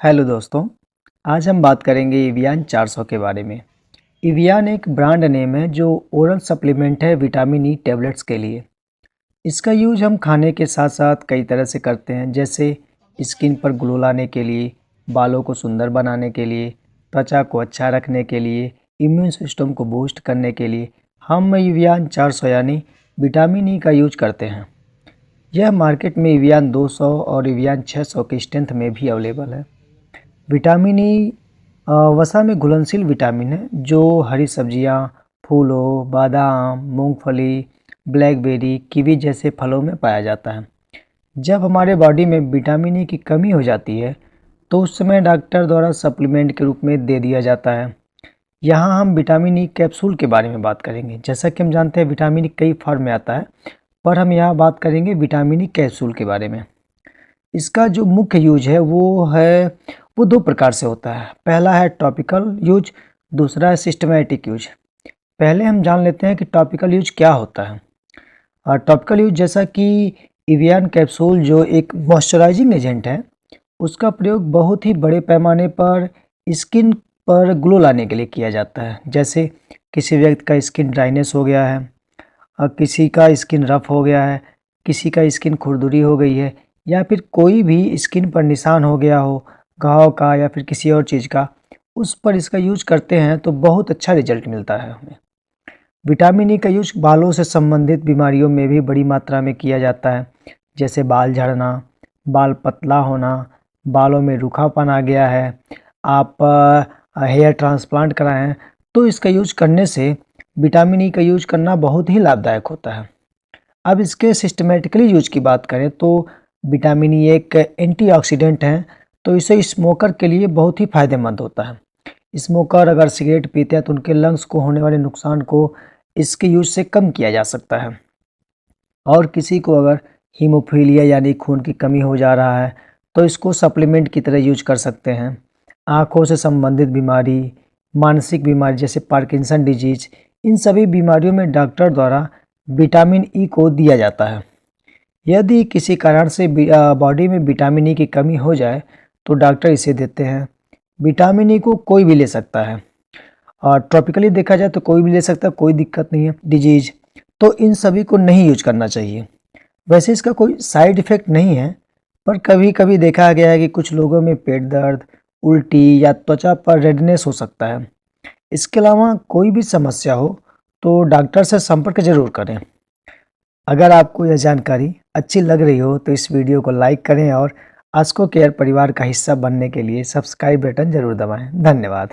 Hello दोस्तों, आज हम बात करेंगे इवियान 400 के बारे में। इवियान एक ब्रांड नेम है जो ओरल सप्लीमेंट है विटामिन ई टैबलेट्स के लिए। इसका यूज हम खाने के साथ साथ कई तरह से करते हैं, जैसे स्किन पर ग्लो लाने के लिए, बालों को सुंदर बनाने के लिए, त्वचा को अच्छा रखने के लिए, इम्यून सिस्टम को बूस्ट करने के लिए हम इवियान 400 यानी विटामिन ई का यूज करते हैं। यह मार्केट में इवियान 200 और इवियान 600 की स्ट्रेंथ में भी अवेलेबल है। विटामिन ई वसा में घुलनशील विटामिन है जो हरी सब्जियां, फूलों, बादाम, मूंगफली, ब्लैकबेरी, कीवी जैसे फलों में पाया जाता है। जब हमारे बॉडी में विटामिन ई की कमी हो जाती है तो उस समय डॉक्टर द्वारा सप्लीमेंट के रूप में दे दिया जाता है। यहाँ हम विटामिन ई कैप्सूल के बारे में बात करेंगे। जैसा कि हम जानते हैं विटामिन ई कई फॉर्म में आता है, पर हम यहाँ बात करेंगे विटामिन ई कैप्सूल के बारे में। इसका जो मुख्य यूज है वो दो प्रकार से होता है। पहला है टॉपिकल यूज, दूसरा है सिस्टमैटिक यूज। पहले हम जान लेते हैं कि टॉपिकल यूज क्या होता है। और टॉपिकल यूज जैसा कि इवियान कैप्सूल जो एक मॉइस्चराइजिंग एजेंट है, उसका प्रयोग बहुत ही बड़े पैमाने पर स्किन पर ग्लो लाने के लिए किया जाता है। जैसे किसी व्यक्ति का स्किन ड्राइनेस हो गया है, और किसी का स्किन रफ हो गया है, किसी का स्किन खुरदुरी हो गई है, या फिर कोई भी स्किन पर निशान हो गया हो घाव का या फिर किसी और चीज़ का, उस पर इसका यूज करते हैं तो बहुत अच्छा रिजल्ट मिलता है हमें। विटामिन ई का यूज बालों से संबंधित बीमारियों में भी बड़ी मात्रा में किया जाता है, जैसे बाल झड़ना, बाल पतला होना, बालों में रूखापन आ गया है, आप हेयर ट्रांसप्लांट कराएं हैं, तो इसका यूज करने से विटामिन ई का यूज करना बहुत ही लाभदायक होता है। अब इसके सिस्टमेटिकली यूज की बात करें तो विटामिन ई एक एंटीऑक्सीडेंट है, तो इसे स्मोकर के लिए बहुत ही फायदेमंद होता है। स्मोकर अगर सिगरेट पीते हैं तो उनके लंग्स को होने वाले नुकसान को इसके यूज से कम किया जा सकता है। और किसी को अगर हीमोफीलिया यानी खून की कमी हो जा रहा है तो इसको सप्लीमेंट की तरह यूज कर सकते हैं। आँखों से संबंधित बीमारी, मानसिक बीमारी जैसे पार्किंसन डिजीज, इन सभी बीमारियों में डॉक्टर द्वारा विटामिन ई को दिया जाता है। यदि किसी कारण से बॉडी में विटामिन ई की कमी हो जाए तो डॉक्टर इसे देते हैं। विटामिन ई को कोई भी ले सकता है, और ट्रॉपिकली देखा जाए तो कोई भी ले सकता है, कोई दिक्कत नहीं है। डिजीज तो इन सभी को नहीं यूज करना चाहिए। वैसे इसका कोई साइड इफ़ेक्ट नहीं है, पर कभी कभी देखा गया है कि कुछ लोगों में पेट दर्द, उल्टी या त्वचा पर रेडनेस हो सकता है। इसके अलावा कोई भी समस्या हो तो डॉक्टर से संपर्क जरूर करें। अगर आपको यह जानकारी अच्छी लग रही हो तो इस वीडियो को लाइक करें और आस्को केयर परिवार का हिस्सा बनने के लिए सब्सक्राइब बटन जरूर दबाएं। धन्यवाद।